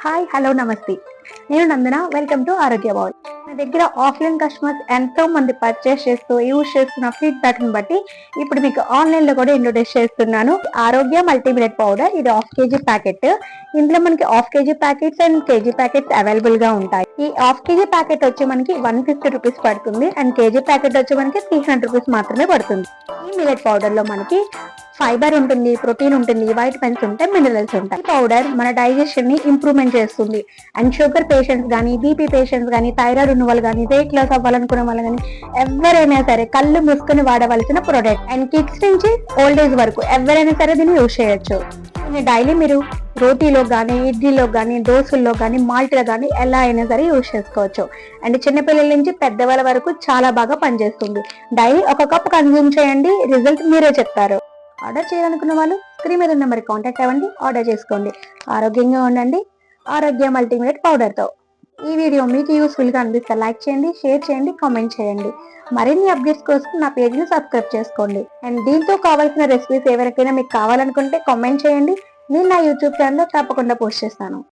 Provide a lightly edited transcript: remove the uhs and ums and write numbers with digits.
Hi hello నమస్తే. నేను నందన. Welcome to ఆరోగ్య బౌల్. నా దగ్గర ఆఫ్లైన్ కస్టమర్స్ ఎంతో మంది పర్చేస్ చేస్తూ యూజ్ చేస్తున్న ఫీడ్బ్యాక్ ని బట్టి ఇప్పుడు మీకు ఆన్లైన్ లో కూడా ఇంట్రొడ్యూస్ చేస్తున్నాను. ఆరోగ్య మల్టీమిలెట్ పౌడర్, ఇది హాఫ్ కేజీ ప్యాకెట్. ఇందులో మనకి half KG packets and KG packets available గా ఉంటాయి. ఈ హాఫ్ కేజీ ప్యాకెట్ వచ్చి మనకి 150 రూపీస్ పడుతుంది అండ్ కేజీ ప్యాకెట్ వచ్చి మనకి 300 రూపీస్ మాత్రమే పడుతుంది. ఈ మిలెట్ పౌడర్ లో మనకి ఫైబర్ ఉంటుంది, ప్రోటీన్ ఉంటుంది, వైటమిన్స్ ఉంటాయి, మినరల్స్ ఉంటాయి. ఈ పౌడర్ మన డైజెషన్ ని ఇంప్రూవ్మెంట్ చేస్తుంది అండ్ షుగర్ పేషెంట్స్ కానీ, బీపీ పేషెంట్స్ కానీ, థైరాయిడ్ ఉన్న వాళ్ళు కానీ, వెయిట్ లాస్ అవ్వాలనుకునే వాళ్ళు కానీ ఎవరైనా సరే కళ్ళు మూసుకొని వాడవలసిన ప్రోడక్ట్. అండ్ కిడ్స్ నుంచి ఓల్డ్ ఏజ్ వరకు ఎవరైనా సరే దీన్ని యూజ్ చేయొచ్చు. డైలీ మీరు రోటీలో కానీ, ఇడ్లీలో కానీ, దోశల్లో కానీ, మాల్ట్లో కానీ ఎలా అయినా సరే యూజ్ చేసుకోవచ్చు. అండ్ చిన్నపిల్లల నుంచి పెద్దవాళ్ళ వరకు చాలా బాగా పనిచేస్తుంది. డైలీ ఒక కప్ కన్జ్యూమ్ చేయండి, రిజల్ట్ మీరే చెప్తారు. ఆర్డర్ చేయాలనుకున్న వాళ్ళు స్క్రీన్ మీద ఉన్న నెంబర్కి కాంటాక్ట్ అవ్వండి, ఆర్డర్ చేసుకోండి. ఆరోగ్యంగా ఉండండి ఆరోగ్య మల్టీమిలెట్ పౌడర్తో. ఈ వీడియో మీకు యూస్ఫుల్గా అనిపిస్తే లైక్ చేయండి, షేర్ చేయండి, కామెంట్ చేయండి. మరిన్ని అప్డేట్స్ కోసం నా పేజ్ని సబ్స్క్రైబ్ చేసుకోండి. అండ్ దీంతో కావాల్సిన రెసిపీస్ ఎవరికైనా మీకు కావాలనుకుంటే కామెంట్ చేయండి. నేను నా యూట్యూబ్ ఛానల్లో తప్పకుండా పోస్ట్ చేస్తాను.